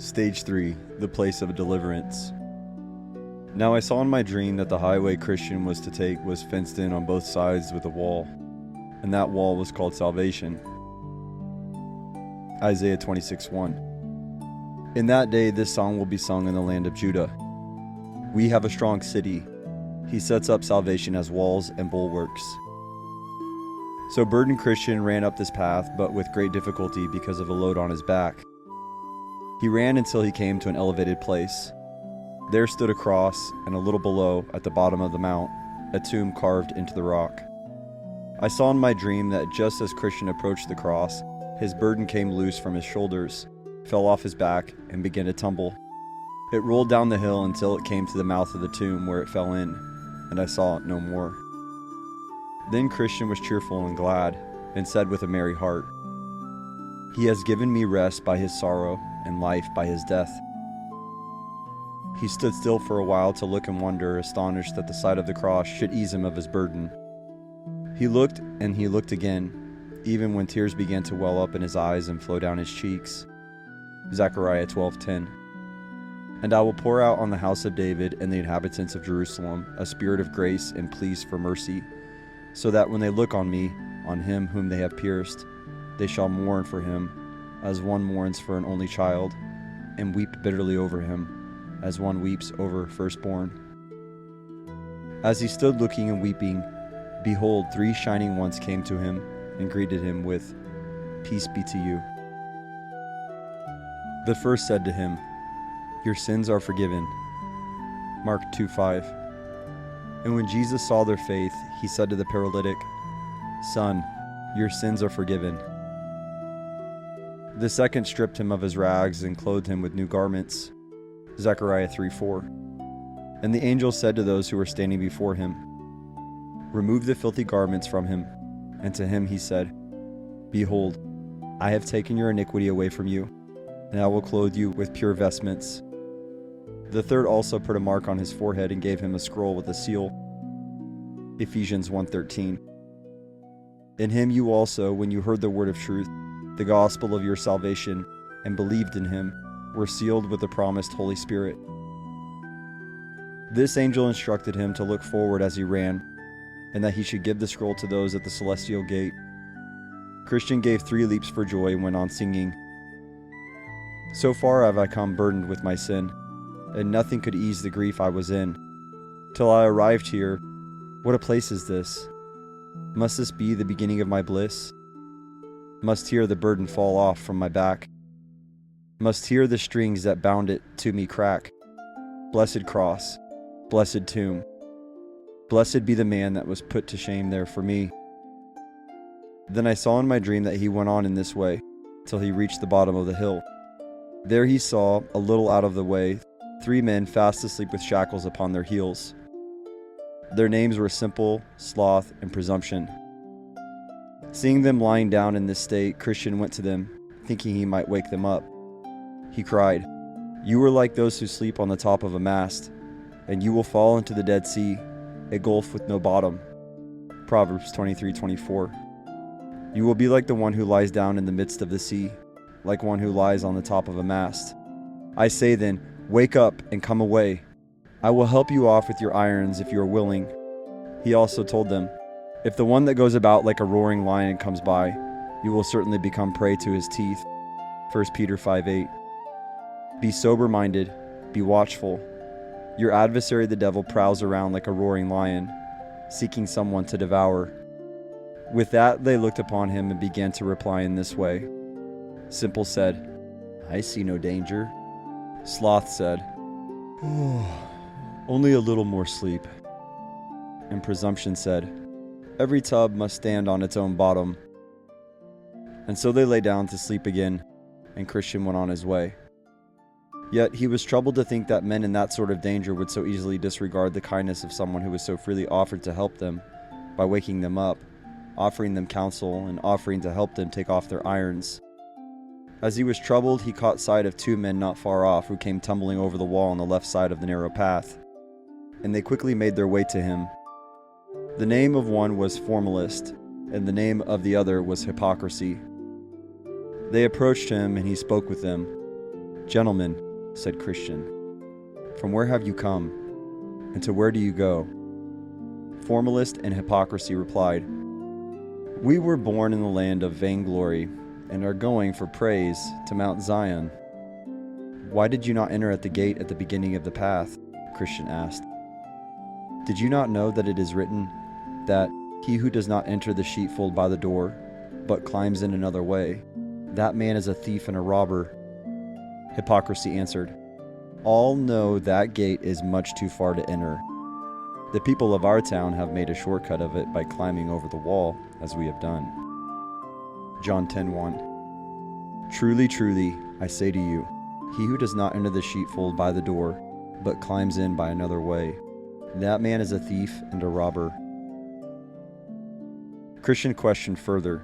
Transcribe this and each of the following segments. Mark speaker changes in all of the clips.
Speaker 1: Stage 3, the place of deliverance. Now I saw in my dream that the highway Christian was to take was fenced in on both sides with a wall, and that wall was called salvation. Isaiah 26:1. In that day this song will be sung in the land of Judah. We have a strong city. He sets up salvation as walls and bulwarks. So burdened Christian ran up this path, but with great difficulty because of a load on his back. He ran until he came to an elevated place. There stood a cross, and a little below, at the bottom of the mount, a tomb carved into the rock. I saw in my dream that just as Christian approached the cross, his burden came loose from his shoulders, fell off his back, and began to tumble. It rolled down the hill until it came to the mouth of the tomb where it fell in, and I saw it no more. Then Christian was cheerful and glad, and said with a merry heart, "He has given me rest by his sorrow, and life by his death." He stood still for a while to look and wonder, astonished that the sight of the cross should ease him of his burden. He looked and he looked again, even when tears began to well up in his eyes and flow down his cheeks. Zechariah 12:10. And I will pour out on the house of David and the inhabitants of Jerusalem a spirit of grace and pleas for mercy, so that when they look on me, on him whom they have pierced, they shall mourn for him, as one mourns for an only child, and weep bitterly over him, as one weeps over firstborn. As he stood looking and weeping, behold, 3 shining ones came to him and greeted him with, "Peace be to you." The first said to him, "Your sins are forgiven." Mark 2:5. And when Jesus saw their faith, he said to the paralytic, "Son, your sins are forgiven." The second stripped him of his rags and clothed him with new garments. Zechariah 3:4. And the angel said to those who were standing before him, "Remove the filthy garments from him." And to him he said, "Behold, I have taken your iniquity away from you, and I will clothe you with pure vestments." The third also put a mark on his forehead and gave him a scroll with a seal. Ephesians 1:13. In him you also, when you heard the word of truth, the gospel of your salvation, and believed in him, were sealed with the promised Holy Spirit. This angel instructed him to look forward as he ran, and that he should give the scroll to those at the celestial gate. Christian gave 3 leaps for joy and went on singing, "So far have I come burdened with my sin, and nothing could ease the grief I was in, till I arrived here. What a place is this? Must this be the beginning of my bliss? Must here the burden fall off from my back? Must here the strings that bound it to me crack? Blessed cross, blessed tomb. Blessed be the man that was put to shame there for me." Then I saw in my dream that he went on in this way, till he reached the bottom of the hill. There he saw, a little out of the way, 3 men fast asleep with shackles upon their heels. Their names were Simple, Sloth, and Presumption. Seeing them lying down in this state, Christian went to them, thinking he might wake them up. He cried, "You are like those who sleep on the top of a mast, and you will fall into the Dead Sea, a gulf with no bottom." Proverbs 23:24. You will be like the one who lies down in the midst of the sea, like one who lies on the top of a mast. I say then, wake up and come away. I will help you off with your irons if you are willing. He also told them, if the one that goes about like a roaring lion comes by, you will certainly become prey to his teeth. 1 Peter 5:8. Be sober-minded, be watchful. Your adversary the devil prowls around like a roaring lion, seeking someone to devour. With that they looked upon him and began to reply in this way. Simple said, "I see no danger." Sloth said, "Oh, only a little more sleep." And Presumption said, "Every tub must stand on its own bottom." And so they lay down to sleep again, and Christian went on his way. Yet he was troubled to think that men in that sort of danger would so easily disregard the kindness of someone who was so freely offered to help them by waking them up, offering them counsel, and offering to help them take off their irons. As he was troubled, he caught sight of 2 men not far off who came tumbling over the wall on the left side of the narrow path, and they quickly made their way to him. The name of one was Formalist, and the name of the other was Hypocrisy. They approached him, and he spoke with them. "Gentlemen," said Christian, "from where have you come, and to where do you go?" Formalist and hypocrisy replied, "We were born in the land of vainglory, and are going for praise to Mount Zion." "Why did you not enter at the gate at the beginning of the path?" Christian asked. "Did you not know that it is written that he who does not enter the sheepfold by the door, but climbs in another way, that man is a thief and a robber?" Hypocrisy answered, "All know that gate is much too far to enter. The people of our town have made a shortcut of it by climbing over the wall, as we have done." John 10:1. "Truly, truly, I say to you, he who does not enter the sheepfold by the door, but climbs in by another way, that man is a thief and a robber." Christian questioned further,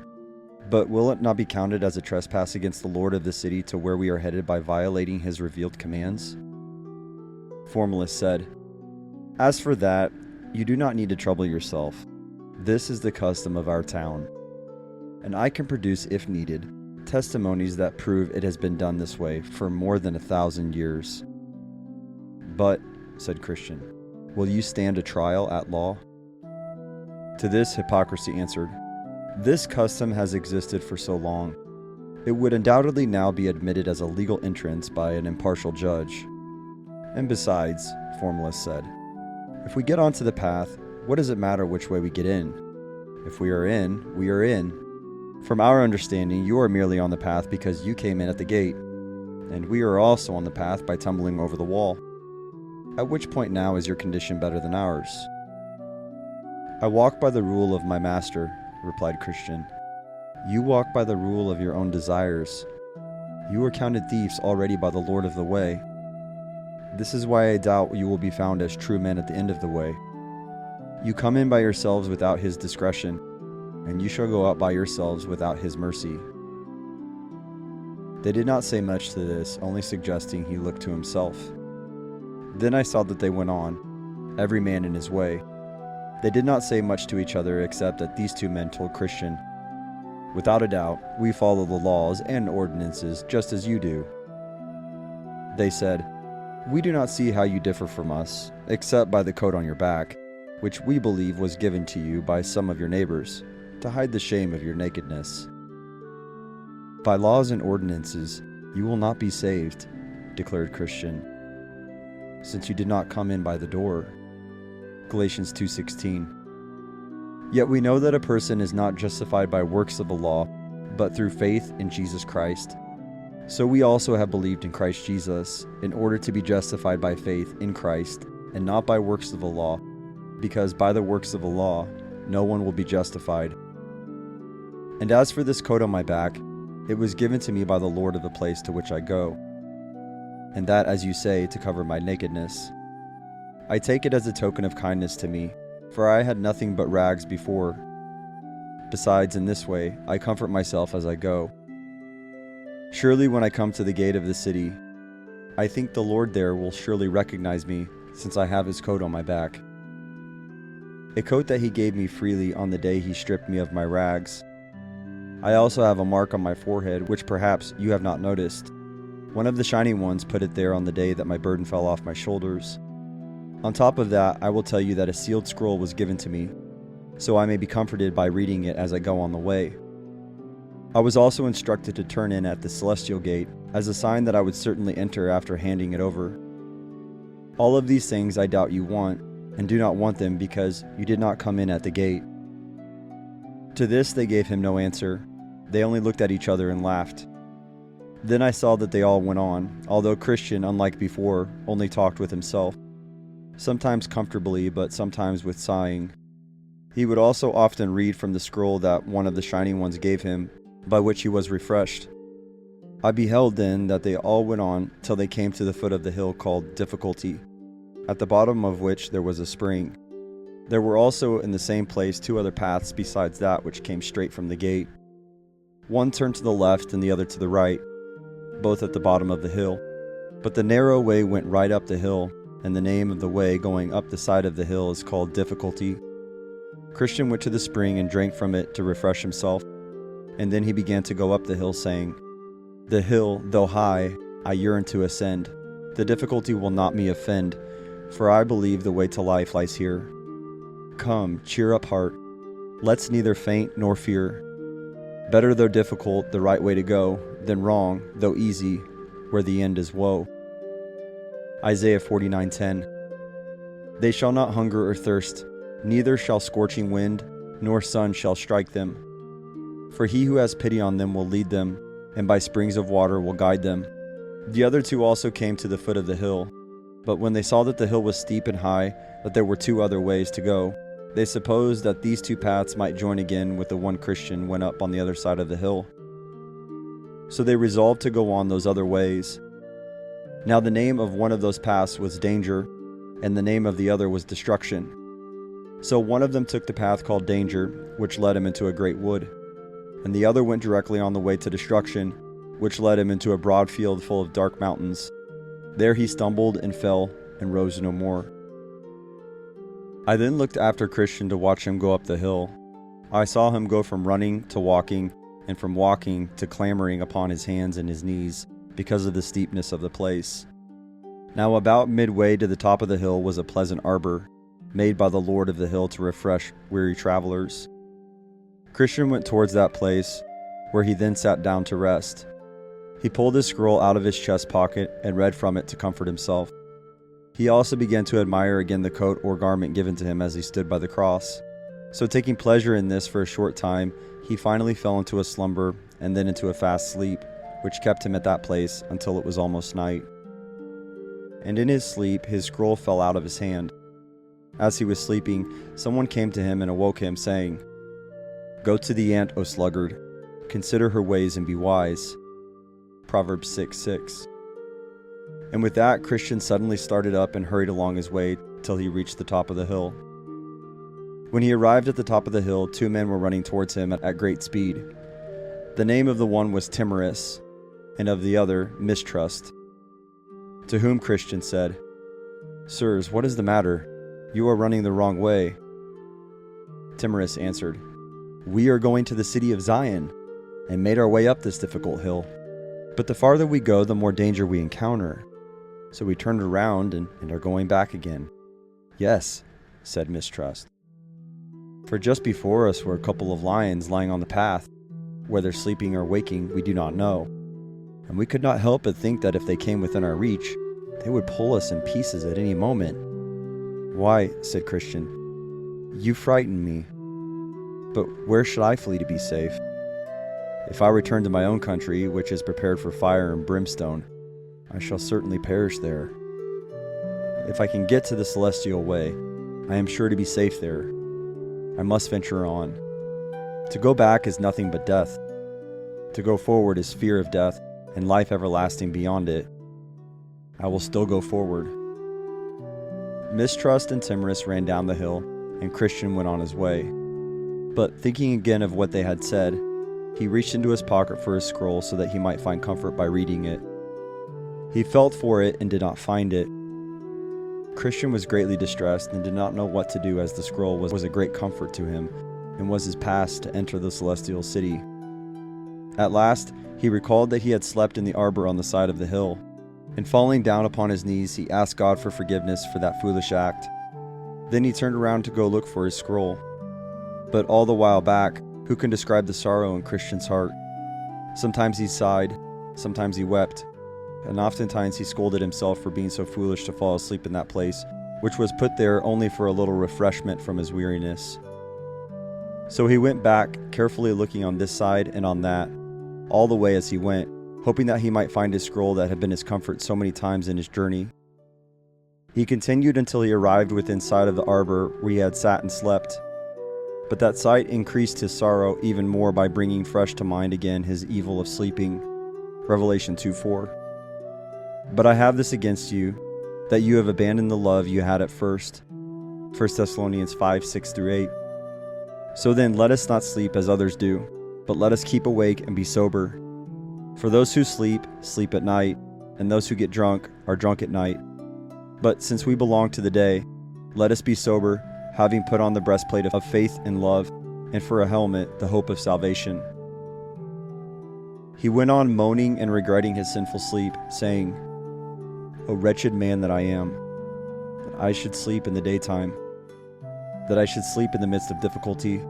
Speaker 1: "But will it not be counted as a trespass against the Lord of the city to where we are headed by violating his revealed commands?" Formalist said, "As for that, you do not need to trouble yourself. This is the custom of our town, and I can produce, if needed, testimonies that prove it has been done this way for more than 1,000 years." "But," said Christian, "will you stand a trial at law?" To this, hypocrisy answered, "This custom has existed for so long, it would undoubtedly now be admitted as a legal entrance by an impartial judge. And besides," Formalist said, "if we get onto the path, what does it matter which way we get in? If we are in, we are in. From our understanding, you are merely on the path because you came in at the gate, and we are also on the path by tumbling over the wall. At which point now is your condition better than ours?" "I walk by the rule of my master," replied Christian. "You walk by the rule of your own desires. You are counted thieves already by the Lord of the way. This is why I doubt you will be found as true men at the end of the way. You come in by yourselves without his discretion, and you shall go out by yourselves without his mercy." They did not say much to this, only suggesting he look to himself. Then I saw that they went on, every man in his way. They did not say much to each other except that these two men told Christian, "Without a doubt, we follow the laws and ordinances just as you do." They said, "We do not see how you differ from us, except by the coat on your back, which we believe was given to you by some of your neighbors, to hide the shame of your nakedness." "By laws and ordinances, you will not be saved," declared Christian, "since you did not come in by the door." Galatians 2:16. "Yet we know that a person is not justified by works of the law, but through faith in Jesus Christ. So we also have believed in Christ Jesus, in order to be justified by faith in Christ, and not by works of the law, because by the works of the law, no one will be justified. And as for this coat on my back, it was given to me by the Lord of the place to which I go, and that, as you say, to cover my nakedness. I take it as a token of kindness to me, for I had nothing but rags before. Besides, in this way, I comfort myself as I go. Surely when I come to the gate of the city, I think the Lord there will surely recognize me, since I have his coat on my back. A coat that he gave me freely on the day he stripped me of my rags. I also have a mark on my forehead, which perhaps you have not noticed. One of the shining ones put it there on the day that my burden fell off my shoulders. On top of that, I will tell you that a sealed scroll was given to me, so I may be comforted by reading it as I go on the way. I was also instructed to turn in at the celestial gate, as a sign that I would certainly enter after handing it over. All of these things I doubt you want, and do not want them because you did not come in at the gate." To this they gave him no answer. They only looked at each other and laughed. Then I saw that they all went on, although Christian, unlike before, only talked with himself, sometimes comfortably but sometimes with sighing. He would also often read from the scroll that one of the shining ones gave him, by which he was refreshed. I beheld then that they all went on till they came to the foot of the hill called Difficulty, at the bottom of which there was a spring. There were also in the same place two other paths besides that which came straight from the gate. One turned to the left and the other to the right, both at the bottom of the hill. But the narrow way went right up the hill, and the name of the way going up the side of the hill is called Difficulty. Christian went to the spring and drank from it to refresh himself, and then he began to go up the hill, saying, "The hill, though high, I yearn to ascend. The difficulty will not me offend, for I believe the way to life lies here. Come, cheer up heart, let's neither faint nor fear. Better though difficult the right way to go, than wrong, though easy, where the end is woe. Isaiah 49:10. They shall not hunger or thirst, neither shall scorching wind, nor sun shall strike them. For he who has pity on them will lead them, and by springs of water will guide them. The other two also came to the foot of the hill, but when they saw that the hill was steep and high, that there were two other ways to go, they supposed that these two paths might join again with the one Christian went up on the other side of the hill. So they resolved to go on those other ways. Now the name of one of those paths was Danger, and the name of the other was Destruction. So one of them took the path called Danger, which led him into a great wood, and the other went directly on the way to Destruction, which led him into a broad field full of dark mountains. There he stumbled and fell, and rose no more. I then looked after Christian to watch him go up the hill. I saw him go from running to walking, and from walking to clambering upon his hands and his knees, because of the steepness of the place. Now about midway to the top of the hill was a pleasant arbor, made by the Lord of the hill to refresh weary travelers. Christian went towards that place, where he then sat down to rest. He pulled his scroll out of his chest pocket and read from it to comfort himself. He also began to admire again the coat or garment given to him as he stood by the cross. So taking pleasure in this for a short time, he finally fell into a slumber and then into a fast sleep, which kept him at that place until it was almost night. And in his sleep his scroll fell out of his hand. As he was sleeping, someone came to him and awoke him, saying, "Go to the ant, O sluggard, consider her ways and be wise." Proverbs 6:6. And with that, Christian suddenly started up and hurried along his way till he reached the top of the hill. When he arrived at the top of the hill, two men were running towards him at great speed. The name of the one was Timorous, and of the other Mistrust. To whom Christian said, "Sirs, what is the matter? You are running the wrong way." Timorous answered, "We are going to the city of Zion, and made our way up this difficult hill. But the farther we go, the more danger we encounter. So we turned around and are going back again." "Yes," said Mistrust. "For just before us were a couple of lions lying on the path. Whether sleeping or waking, we do not know. And we could not help but think that if they came within our reach, they would pull us in pieces at any moment." "Why," said Christian, "you frighten me. But where should I flee to be safe? If I return to my own country, which is prepared for fire and brimstone, I shall certainly perish there. If I can get to the celestial way, I am sure to be safe there. I must venture on. To go back is nothing but death. To go forward is fear of death and life everlasting beyond it. I will still go forward." Mistrust and Timorous ran down the hill, and Christian went on his way. But thinking again of what they had said, he reached into his pocket for his scroll so that he might find comfort by reading it. He felt for it and did not find it. Christian was greatly distressed and did not know what to do, as the scroll was a great comfort to him and was his pass to enter the celestial city. At last, he recalled that he had slept in the arbor on the side of the hill, and falling down upon his knees, he asked God for forgiveness for that foolish act. Then he turned around to go look for his scroll. But all the while back, who can describe the sorrow in Christian's heart? Sometimes he sighed, sometimes he wept, and oftentimes he scolded himself for being so foolish to fall asleep in that place, which was put there only for a little refreshment from his weariness. So he went back, carefully looking on this side and on that, all the way as he went, hoping that he might find his scroll that had been his comfort so many times in his journey. He continued until he arrived within sight of the arbor where he had sat and slept. But that sight increased his sorrow even more by bringing fresh to mind again his evil of sleeping. Revelation 2:4. "But I have this against you, that you have abandoned the love you had at first." 1 Thessalonians 5:6-8. "So then let us not sleep as others do, but let us keep awake and be sober. For those who sleep, sleep at night, and those who get drunk are drunk at night. But since we belong to the day, let us be sober, having put on the breastplate of faith and love, and for a helmet, the hope of salvation." He went on moaning and regretting his sinful sleep, saying, "O wretched man that I am, that I should sleep in the daytime, that I should sleep in the midst of difficulty,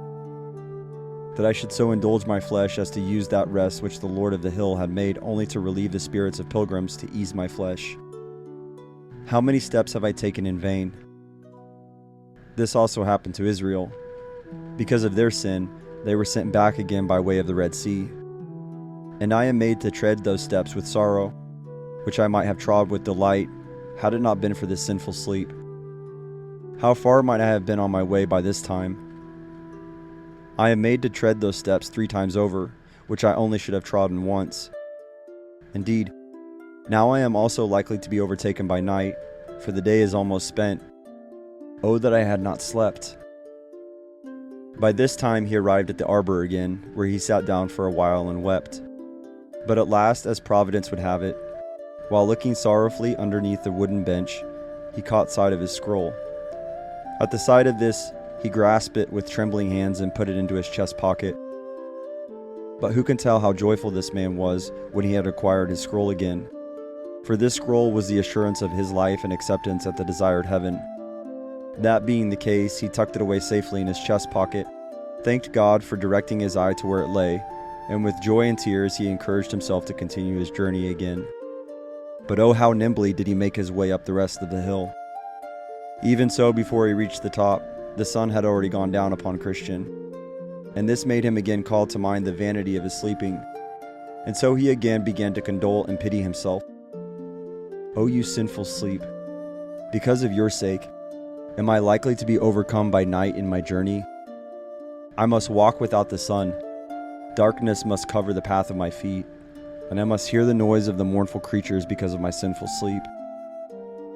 Speaker 1: that I should so indulge my flesh as to use that rest which the Lord of the hill had made only to relieve the spirits of pilgrims to ease my flesh. How many steps have I taken in vain?" This also happened to Israel. Because of their sin, they were sent back again by way of the Red Sea. And I am made to tread those steps with sorrow, which I might have trod with delight, had it not been for this sinful sleep. How far might I have been on my way by this time? I am made to tread those steps 3 times over, which I only should have trodden once. Indeed, now I am also likely to be overtaken by night, for the day is almost spent. Oh, that I had not slept! By this time he arrived at the arbor again, where he sat down for a while and wept. But at last, as Providence would have it, while looking sorrowfully underneath the wooden bench, he caught sight of his scroll. At the sight of this, he grasped it with trembling hands and put it into his chest pocket. But who can tell how joyful this man was when he had acquired his scroll again? For this scroll was the assurance of his life and acceptance at the desired heaven. That being the case, he tucked it away safely in his chest pocket, thanked God for directing his eye to where it lay, and with joy and tears he encouraged himself to continue his journey again. But oh, how nimbly did he make his way up the rest of the hill! Even so, before he reached the top, the sun had already gone down upon Christian, and this made him again call to mind the vanity of his sleeping, and so he again began to condole and pity himself. "O you sinful sleep, because of your sake, am I likely to be overcome by night in my journey? I must walk without the sun. Darkness must cover the path of my feet, and I must hear the noise of the mournful creatures because of my sinful sleep."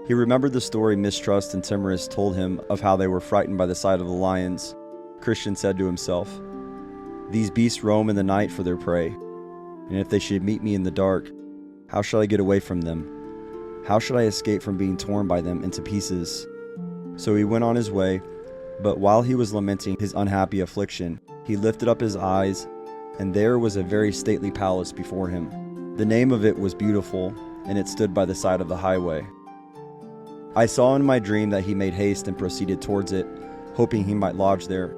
Speaker 1: He remembered the story Mistrust and Timorous told him of how they were frightened by the sight of the lions. Christian said to himself, "These beasts roam in the night for their prey, and if they should meet me in the dark, how shall I get away from them? How should I escape from being torn by them into pieces?" So he went on his way, but while he was lamenting his unhappy affliction, he lifted up his eyes, and there was a very stately palace before him. The name of it was Beautiful, and it stood by the side of the highway. I saw in my dream that he made haste and proceeded towards it, hoping he might lodge there.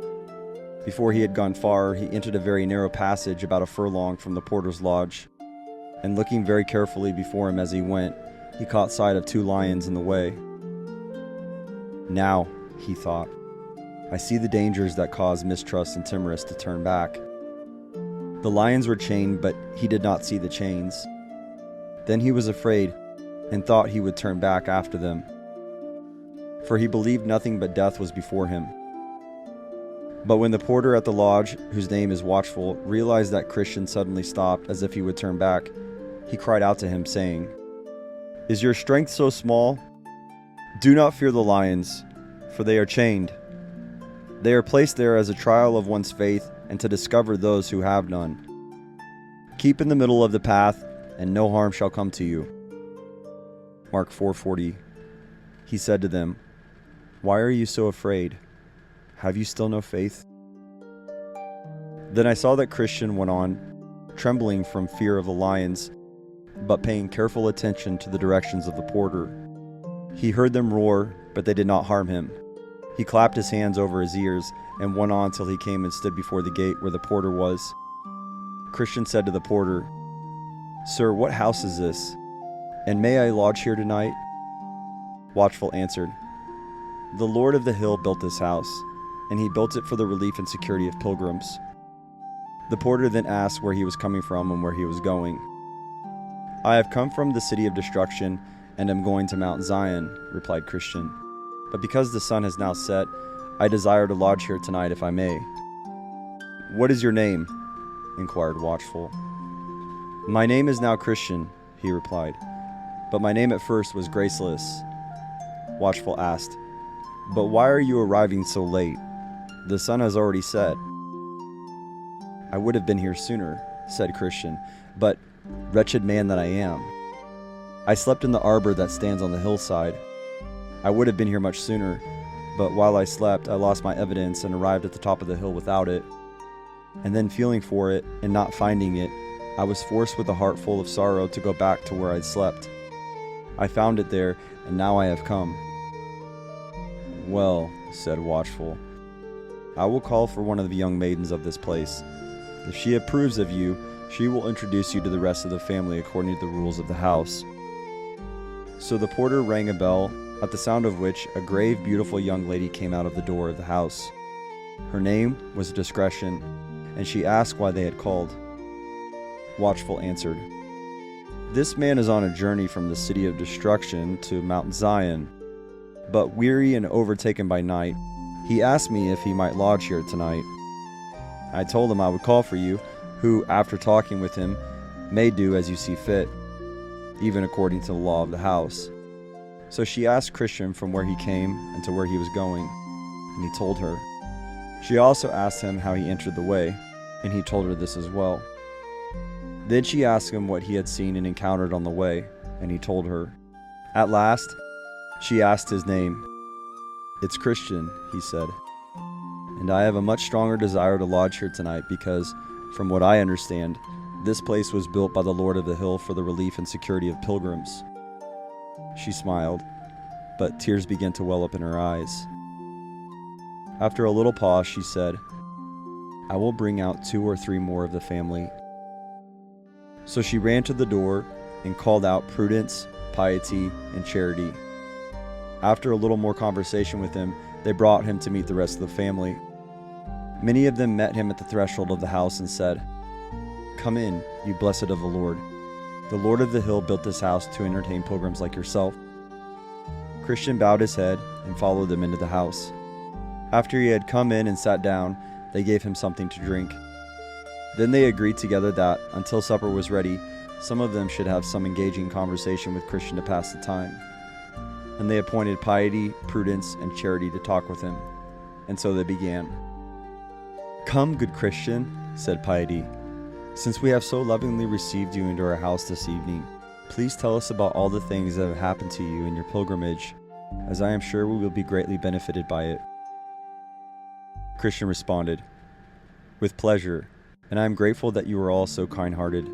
Speaker 1: Before he had gone far, he entered a very narrow passage about a furlong from the porter's lodge, and looking very carefully before him as he went, he caught sight of 2 lions in the way. "Now," he thought, "I see the dangers that cause Mistrust and Timorous to turn back." The lions were chained, but he did not see the chains. Then he was afraid, and thought he would turn back after them, for he believed nothing but death was before him. But when the porter at the lodge, whose name is Watchful, realized that Christian suddenly stopped as if he would turn back, he cried out to him, saying, "Is your strength so small? Do not fear the lions, for they are chained. They are placed there as a trial of one's faith and to discover those who have none. Keep in the middle of the path, and no harm shall come to you." Mark 4:40. He said to them, "Why are you so afraid? Have you still no faith?" Then I saw that Christian went on, trembling from fear of the lions, but paying careful attention to the directions of the porter. He heard them roar, but they did not harm him. He clapped his hands over his ears and went on till he came and stood before the gate where the porter was. Christian said to the porter, "Sir, what house is this? And may I lodge here tonight?" Watchful answered, "The Lord of the hill built this house, and he built it for the relief and security of pilgrims." The porter then asked where he was coming from and where he was going. "I have come from the city of destruction, and am going to Mount Zion," replied Christian. "But because the sun has now set, I desire to lodge here tonight if I may." "What is your name?" inquired Watchful. "My name is now Christian," he replied, "but my name at first was Graceless." Watchful asked, "But why are you arriving so late? The sun has already set." "I would have been here sooner," said Christian, "but, wretched man that I am, I slept in the arbor that stands on the hillside. I would have been here much sooner, but while I slept, I lost my evidence and arrived at the top of the hill without it. And then feeling for it and not finding it, I was forced with a heart full of sorrow to go back to where I'd slept. I found it there, and now I have come." "Well," said Watchful, "I will call for one of the young maidens of this place. If she approves of you, she will introduce you to the rest of the family according to the rules of the house." So the porter rang a bell, at the sound of which a grave, beautiful young lady came out of the door of the house. Her name was Discretion, and she asked why they had called. Watchful answered, "This man is on a journey from the city of destruction to Mount Zion, but weary and overtaken by night, he asked me if he might lodge here tonight. I told him I would call for you, who, after talking with him, may do as you see fit, even according to the law of the house." So she asked Christian from where he came and to where he was going, and he told her. She also asked him how he entered the way, and he told her this as well. Then she asked him what he had seen and encountered on the way, and he told her. At last, she asked his name. "It's Christian," he said, "and I have a much stronger desire to lodge here tonight because, from what I understand, this place was built by the Lord of the Hill for the relief and security of pilgrims." She smiled, but tears began to well up in her eyes. After a little pause, she said, "I will bring out 2 or 3 more of the family." So she ran to the door and called out Prudence, Piety, and Charity. After a little more conversation with him, they brought him to meet the rest of the family. Many of them met him at the threshold of the house and said, "Come in, you blessed of the Lord. The Lord of the Hill built this house to entertain pilgrims like yourself." Christian bowed his head and followed them into the house. After he had come in and sat down, they gave him something to drink. Then they agreed together that, until supper was ready, some of them should have some engaging conversation with Christian to pass the time. And they appointed Piety, Prudence, and Charity to talk with him. And so they began. "Come, good Christian," said Piety. "Since we have so lovingly received you into our house this evening, please tell us about all the things that have happened to you in your pilgrimage, as I am sure we will be greatly benefited by it." Christian responded, "With pleasure, and I am grateful that you are all so kind-hearted."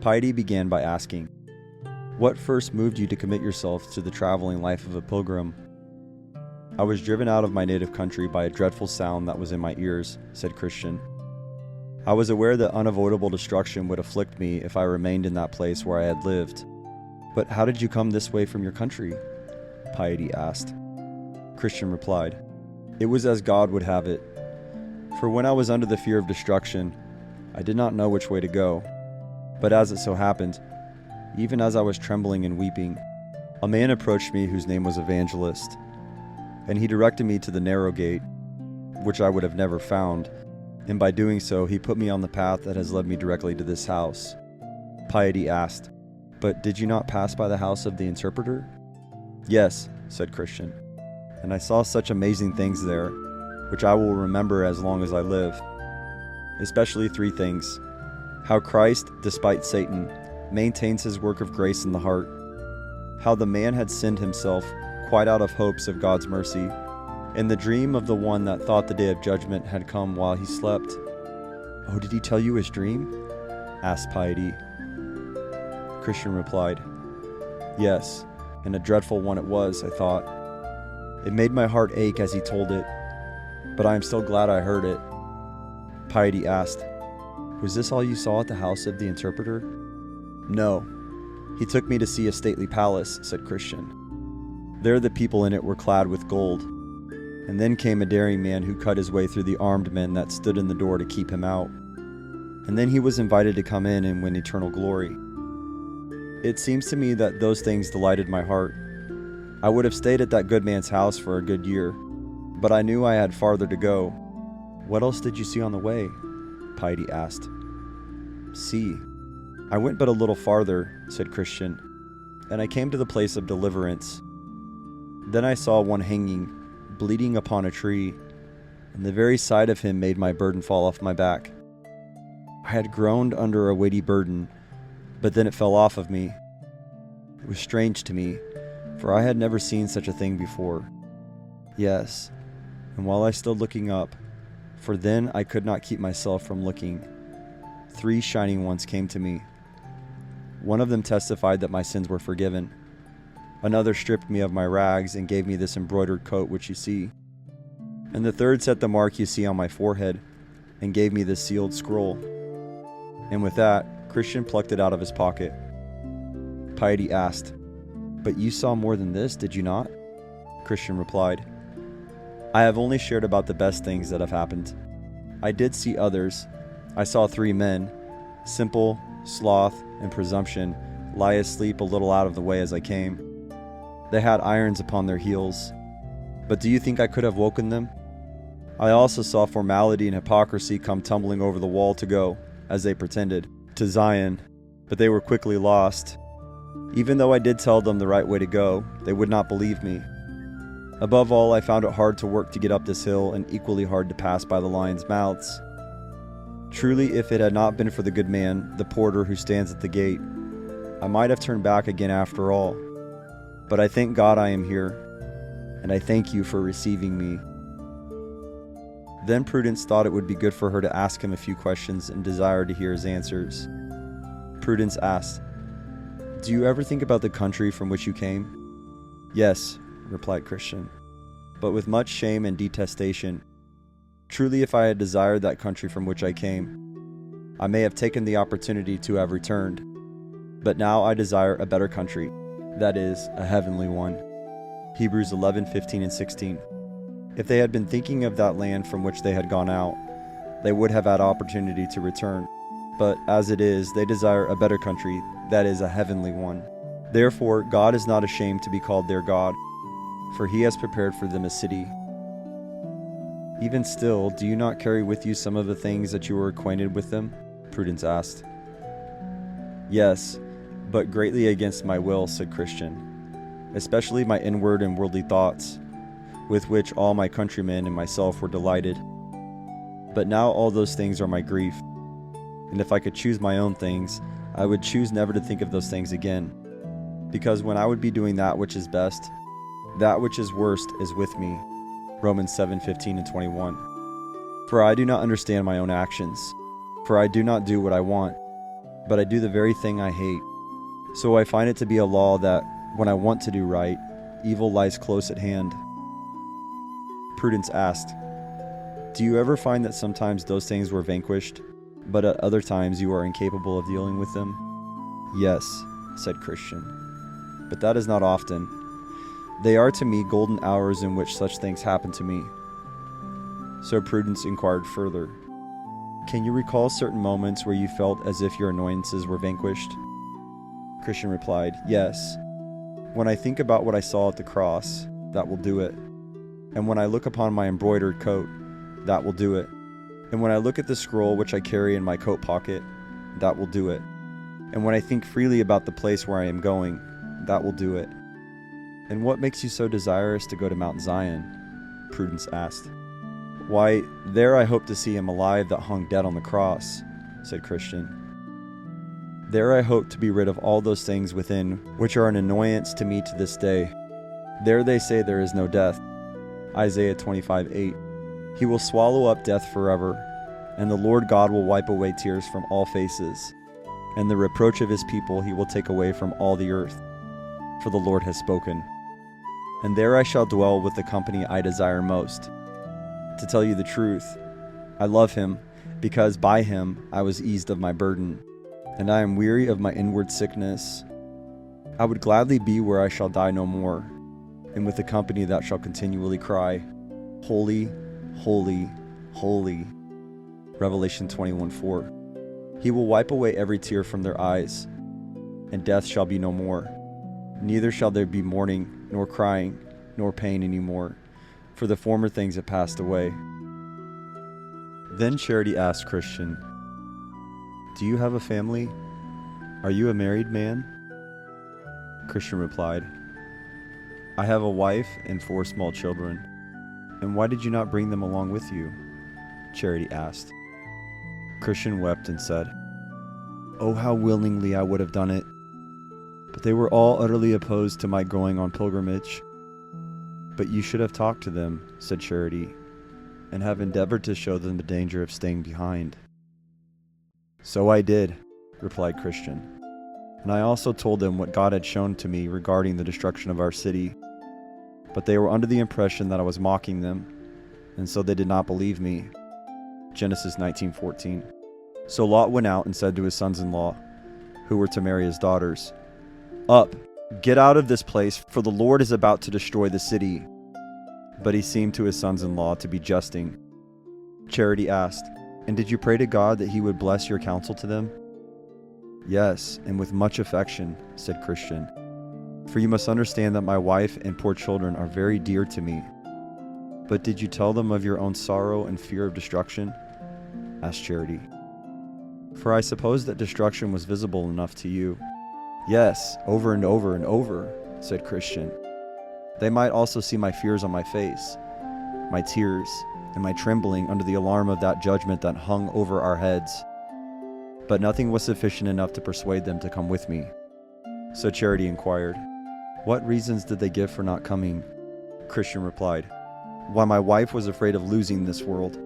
Speaker 1: Piety began by asking, "What first moved you to commit yourself to the traveling life of a pilgrim?" "I was driven out of my native country by a dreadful sound that was in my ears," said Christian. "I was aware that unavoidable destruction would afflict me if I remained in that place where I had lived. But how did you come this way from your country?" Piety asked. Christian replied, "It was as God would have it. For when I was under the fear of destruction, I did not know which way to go. But as it so happened, even as I was trembling and weeping, a man approached me whose name was Evangelist, and he directed me to the narrow gate, which I would have never found, and by doing so he put me on the path that has led me directly to this house." Piety asked, "But did you not pass by the house of the interpreter?" "Yes," said Christian, "and I saw such amazing things there, which I will remember as long as I live. Especially 3 things: how Christ, despite Satan, maintains his work of grace in the heart; how the man had sinned himself, quite out of hopes of God's mercy; and the dream of the one that thought the day of judgment had come while he slept." "Oh, did he tell you his dream?" asked Piety. Christian replied, "Yes, and a dreadful one it was, I thought. It made my heart ache as he told it, but I am still glad I heard it." Piety asked, "Was this all you saw at the house of the interpreter?" "No. He took me to see a stately palace," said Christian. "There the people in it were clad with gold. And then came a daring man who cut his way through the armed men that stood in the door to keep him out. And then he was invited to come in and win eternal glory. It seems to me that those things delighted my heart. I would have stayed at that good man's house for a good year, but I knew I had farther to go." "What else did you see on the way?" Piety asked. "See, I went but a little farther," said Christian, "and I came to the place of Deliverance. Then I saw one hanging, bleeding upon a tree, and the very sight of him made my burden fall off my back. I had groaned under a weighty burden, but then it fell off of me. It was strange to me, for I had never seen such a thing before. Yes, and while I stood looking up, for then I could not keep myself from looking, 3 shining ones came to me. One of them testified that my sins were forgiven. Another stripped me of my rags and gave me this embroidered coat which you see. And the third set the mark you see on my forehead and gave me this sealed scroll. And with that, Christian plucked it out of his pocket. Piety asked, "But you saw more than this, did you not?" Christian replied, "I have only shared about the best things that have happened. I did see others. I saw 3 men, simple, sloth, and presumption, lie asleep a little out of the way as I came. They had irons upon their heels. But do you think I could have woken them? I also saw formality and hypocrisy come tumbling over the wall to go, as they pretended, to Zion, but they were quickly lost. Even though I did tell them the right way to go, they would not believe me. Above all, I found it hard to work to get up this hill and equally hard to pass by the lions' mouths. Truly, if it had not been for the good man, the porter who stands at the gate, I might have turned back again after all. But I thank God I am here, and I thank you for receiving me." Then Prudence thought it would be good for her to ask him a few questions and desired to hear his answers. Prudence asked, "Do you ever think about the country from which you came?" "Yes," replied Christian, "but with much shame and detestation. Truly, if I had desired that country from which I came, I may have taken the opportunity to have returned. But now I desire a better country, that is, a heavenly one." Hebrews 11:15 and 16. If they had been thinking of that land from which they had gone out, they would have had opportunity to return. But as it is, they desire a better country, that is, a heavenly one. Therefore, God is not ashamed to be called their God, for he has prepared for them a city. "Even still, do you not carry with you some of the things that you were acquainted with them?" Prudence asked. "Yes, but greatly against my will," said Christian, "especially my inward and worldly thoughts, with which all my countrymen and myself were delighted. But now all those things are my grief, and if I could choose my own things, I would choose never to think of those things again, because when I would be doing that which is best, that which is worst is with me." Romans 7:15 and 21. "For I do not understand my own actions, for I do not do what I want, but I do the very thing I hate. So I find it to be a law that, when I want to do right, evil lies close at hand." Prudence asked, "Do you ever find that sometimes those things were vanquished, but at other times you are incapable of dealing with them?" "Yes," said Christian, "but that is not often. They are to me golden hours in which such things happen to me." So Prudence inquired further, "Can you recall certain moments where you felt as if your annoyances were vanquished?" Christian replied, "Yes. When I think about what I saw at the cross, that will do it. And when I look upon my embroidered coat, that will do it. And when I look at the scroll which I carry in my coat pocket, that will do it. And when I think freely about the place where I am going, that will do it." "And what makes you so desirous to go to Mount Zion?" Prudence asked. "Why, there I hope to see him alive that hung dead on the cross," said Christian. "There I hope to be rid of all those things within which are an annoyance to me to this day. There they say there is no death." Isaiah 25:8. "He will swallow up death forever, and the Lord God will wipe away tears from all faces, and the reproach of his people he will take away from all the earth. For the Lord has spoken. And there I shall dwell with the company I desire most. To tell you the truth, I love him, because by him I was eased of my burden, and I am weary of my inward sickness. I would gladly be where I shall die no more, and with the company that shall continually cry, Holy, holy, holy." Revelation 21:4. "He will wipe away every tear from their eyes, and death shall be no more. Neither shall there be mourning, nor crying, nor pain any more, for the former things have passed away." Then Charity asked Christian, "Do you have a family? Are you a married man?" Christian replied, "I have a wife and 4 small children." "And why did you not bring them along with you?" Charity asked. Christian wept and said, "Oh, how willingly I would have done it. But they were all utterly opposed to my going on pilgrimage." "But you should have talked to them," said Charity, "and have endeavored to show them the danger of staying behind." "So I did," replied Christian. "And I also told them what God had shown to me regarding the destruction of our city. But they were under the impression that I was mocking them, and so they did not believe me." Genesis 19:14. So Lot went out and said to his sons-in-law, who were to marry his daughters, "Up, get out of this place, for the Lord is about to destroy the city." But he seemed to his sons-in-law to be jesting. Charity asked, "And did you pray to God that he would bless your counsel to them?" "Yes, and with much affection," said Christian. "For you must understand that my wife and poor children are very dear to me." "But did you tell them of your own sorrow and fear of destruction?" asked Charity. "For I suppose that destruction was visible enough to you." "Yes, over and over and over," said Christian. "They might also see my fears on my face, my tears, and my trembling under the alarm of that judgment that hung over our heads. But nothing was sufficient enough to persuade them to come with me." So Charity inquired, "What reasons did they give for not coming?" Christian replied, "Why, my wife was afraid of losing this world,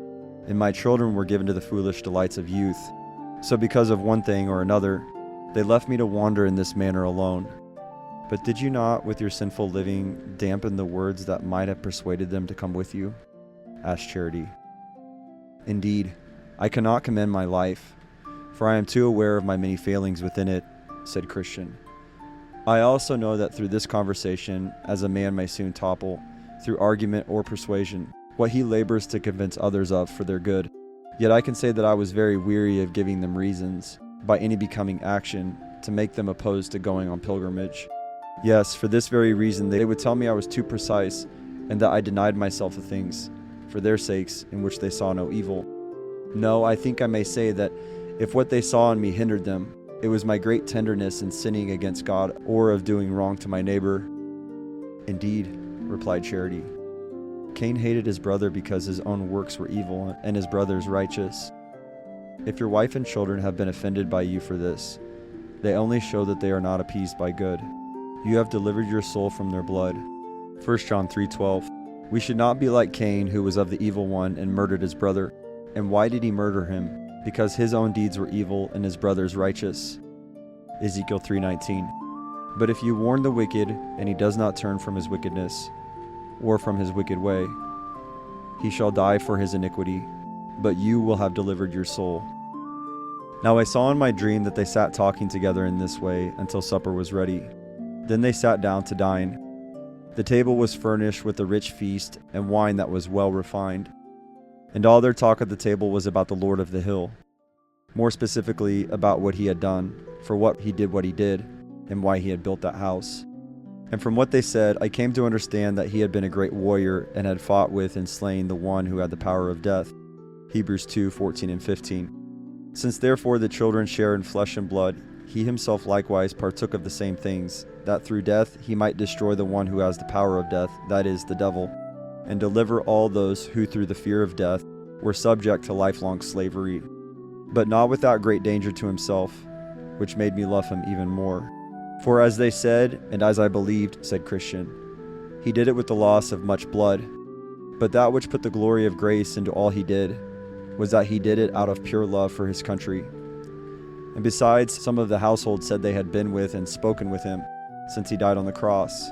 Speaker 1: and my children were given to the foolish delights of youth. So because of one thing or another, they left me to wander in this manner alone. But did you not, with your sinful living, dampen the words that might have persuaded them to come with you?" asked Charity. "Indeed, I cannot commend my life, for I am too aware of my many failings within it," said Christian. "I also know that through this conversation, as a man may soon topple, through argument or persuasion, what he labors to convince others of for their good. Yet I can say that I was very weary of giving them reasons, by any becoming action, to make them opposed to going on pilgrimage. Yes, for this very reason they would tell me I was too precise, and that I denied myself the things, for their sakes, in which they saw no evil. No, I think I may say that if what they saw in me hindered them, it was my great tenderness in sinning against God, or of doing wrong to my neighbor." "Indeed," replied Charity, "Cain hated his brother because his own works were evil and his brother's righteous. If your wife and children have been offended by you for this, they only show that they are not appeased by good. You have delivered your soul from their blood." 1 John 3:12. "We should not be like Cain, who was of the evil one and murdered his brother. And why did he murder him? Because his own deeds were evil and his brother's righteous." Ezekiel 3:19. "But if you warn the wicked, and he does not turn from his wickedness, or from his wicked way, he shall die for his iniquity, but you will have delivered your soul." Now I saw in my dream that they sat talking together in this way until supper was ready. Then they sat down to dine. The table was furnished with a rich feast and wine that was well refined. And all their talk at the table was about the Lord of the hill, more specifically about what he had done, for what he did, and why he had built that house. And from what they said, I came to understand that he had been a great warrior and had fought with and slain the one who had the power of death. Hebrews 2:14 and 15. Since therefore the children share in flesh and blood, he himself likewise partook of the same things, that through death he might destroy the one who has the power of death, that is, the devil, and deliver all those who through the fear of death were subject to lifelong slavery, but not without great danger to himself, which made me love him even more. For as they said, and as I believed, said Christian, he did it with the loss of much blood, but that which put the glory of grace into all he did was that he did it out of pure love for his country. And besides, some of the household said they had been with and spoken with him since he died on the cross.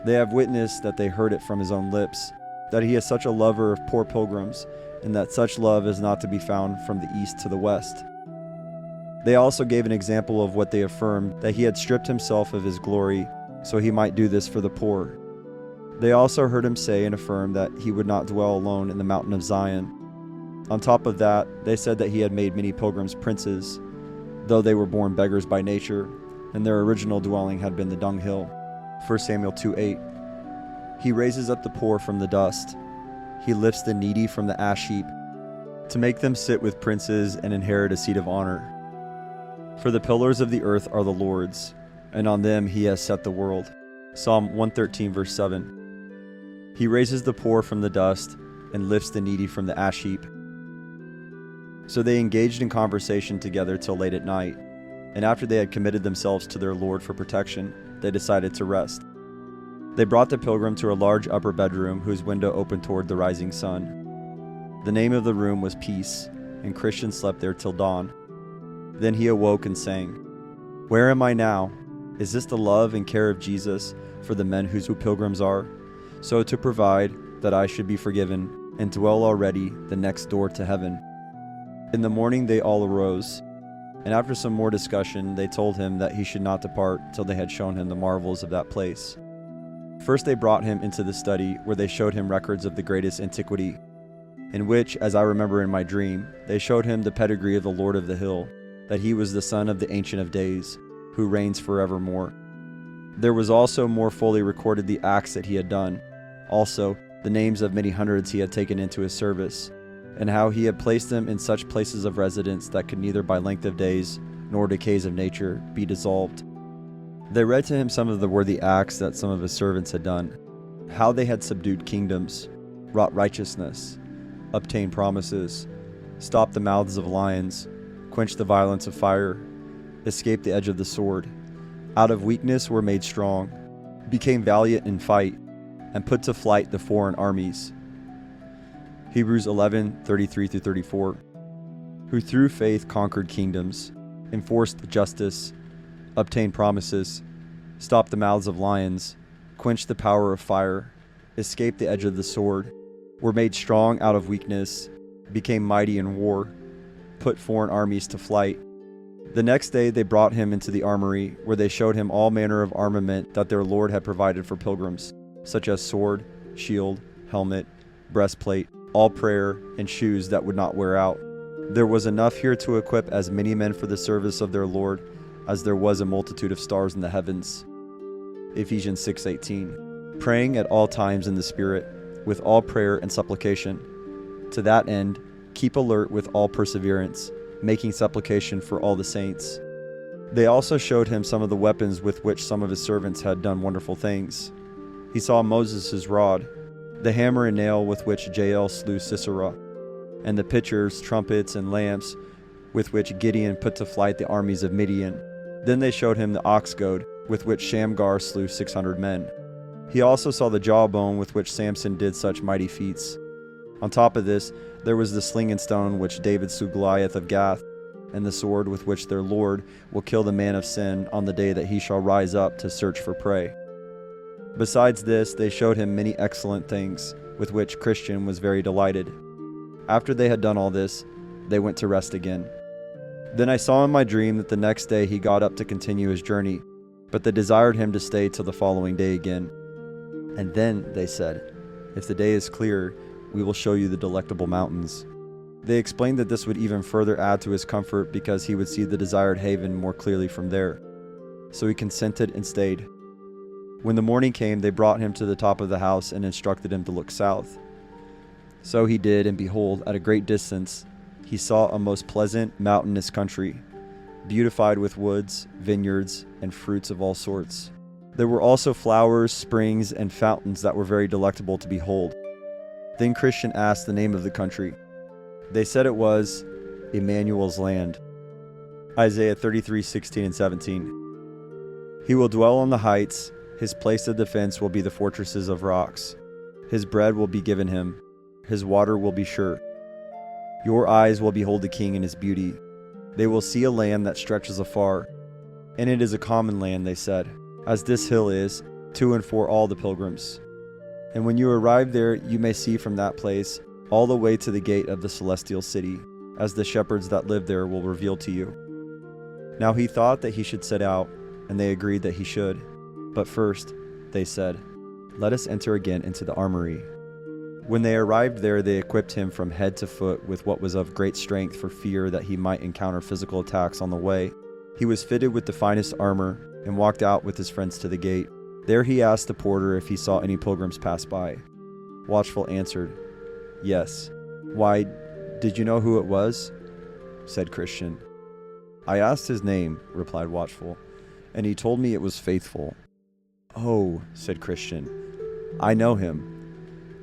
Speaker 1: They have witnessed that they heard it from his own lips, that he is such a lover of poor pilgrims, and that such love is not to be found from the east to the west. They also gave an example of what they affirmed, that he had stripped himself of his glory, so he might do this for the poor. They also heard him say and affirm that he would not dwell alone in the mountain of Zion. On top of that, they said that he had made many pilgrims princes, though they were born beggars by nature, and their original dwelling had been the dunghill. 1 Samuel 2:8. He raises up the poor from the dust. He lifts the needy from the ash heap, to make them sit with princes and inherit a seat of honor. For the pillars of the earth are the Lord's, and on them he has set the world. Psalm 113 verse 7. He raises the poor from the dust and lifts the needy from the ash heap. So they engaged in conversation together till late at night, and after they had committed themselves to their Lord for protection, they decided to rest. They brought the pilgrim to a large upper bedroom whose window opened toward the rising sun. The name of the room was Peace, and Christian slept there till dawn. Then he awoke and sang, "Where am I now? Is this the love and care of Jesus for the men who pilgrims are? So to provide that I should be forgiven and dwell already the next door to heaven." In the morning they all arose, and after some more discussion they told him that he should not depart till they had shown him the marvels of that place. First they brought him into the study, where they showed him records of the greatest antiquity, in which, as I remember in my dream, they showed him the pedigree of the Lord of the Hill, that he was the son of the Ancient of Days, who reigns forevermore. There was also more fully recorded the acts that he had done, also the names of many hundreds he had taken into his service, and how he had placed them in such places of residence that could neither by length of days nor decays of nature be dissolved. They read to him some of the worthy acts that some of his servants had done, how they had subdued kingdoms, wrought righteousness, obtained promises, stopped the mouths of lions, quenched the violence of fire, escaped the edge of the sword, out of weakness were made strong, became valiant in fight, and put to flight the foreign armies. Hebrews 11:33-34, who through faith conquered kingdoms, enforced justice, obtained promises, stopped the mouths of lions, quenched the power of fire, escaped the edge of the sword, were made strong out of weakness, became mighty in war, put foreign armies to flight. The next day they brought him into the armory, where they showed him all manner of armament that their Lord had provided for pilgrims, such as sword, shield, helmet, breastplate, all prayer, and shoes that would not wear out. There was enough here to equip as many men for the service of their Lord as there was a multitude of stars in the heavens. Ephesians 6:18, praying at all times in the Spirit, with all prayer and supplication. To that end, keep alert with all perseverance, making supplication for all the saints. They also showed him some of the weapons with which some of his servants had done wonderful things. He saw Moses' rod, the hammer and nail with which Jael slew Sisera, and the pitchers, trumpets, and lamps with which Gideon put to flight the armies of Midian. Then they showed him the ox goad with which Shamgar slew 600 men. He also saw the jawbone with which Samson did such mighty feats. On top of this, there was the sling and stone which David slew Goliath of Gath, and the sword with which their Lord will kill the man of sin on the day that he shall rise up to search for prey. Besides this, they showed him many excellent things, with which Christian was very delighted. After they had done all this, they went to rest again. Then I saw in my dream that the next day he got up to continue his journey, but they desired him to stay till the following day again. And then, they said, if the day is clear, we will show you the delectable mountains. They explained that this would even further add to his comfort because he would see the desired haven more clearly from there. So he consented and stayed. When the morning came, they brought him to the top of the house and instructed him to look south. So he did, and behold, at a great distance, he saw a most pleasant mountainous country, beautified with woods, vineyards, and fruits of all sorts. There were also flowers, springs, and fountains that were very delectable to behold. Then Christian asked the name of the country. They said it was Emmanuel's land. Isaiah 33:16 and 17. He will dwell on the heights, his place of defense will be the fortresses of rocks. His bread will be given him, his water will be sure. Your eyes will behold the king in his beauty. They will see a land that stretches afar, and it is a common land, they said, as this hill is, to and for all the pilgrims. And when you arrive there, you may see from that place all the way to the gate of the celestial city, as the shepherds that live there will reveal to you. Now he thought that he should set out, and they agreed that he should. But first, they said, let us enter again into the armory. When they arrived there, they equipped him from head to foot with what was of great strength for fear that he might encounter physical attacks on the way. He was fitted with the finest armor and walked out with his friends to the gate. There he asked the porter if he saw any pilgrims pass by. Watchful answered, yes. Why, did you know who it was? Said Christian. I asked his name, replied Watchful, and he told me it was Faithful. Oh, said Christian, I know him.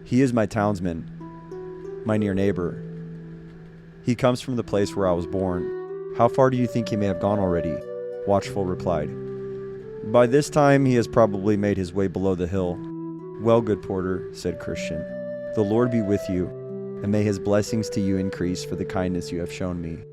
Speaker 1: He is my townsman, my near neighbor. He comes from the place where I was born. How far do you think he may have gone already? Watchful replied, by this time he has probably made his way below the hill. Well, good porter, said Christian, the Lord be with you, and may his blessings to you increase for the kindness you have shown me.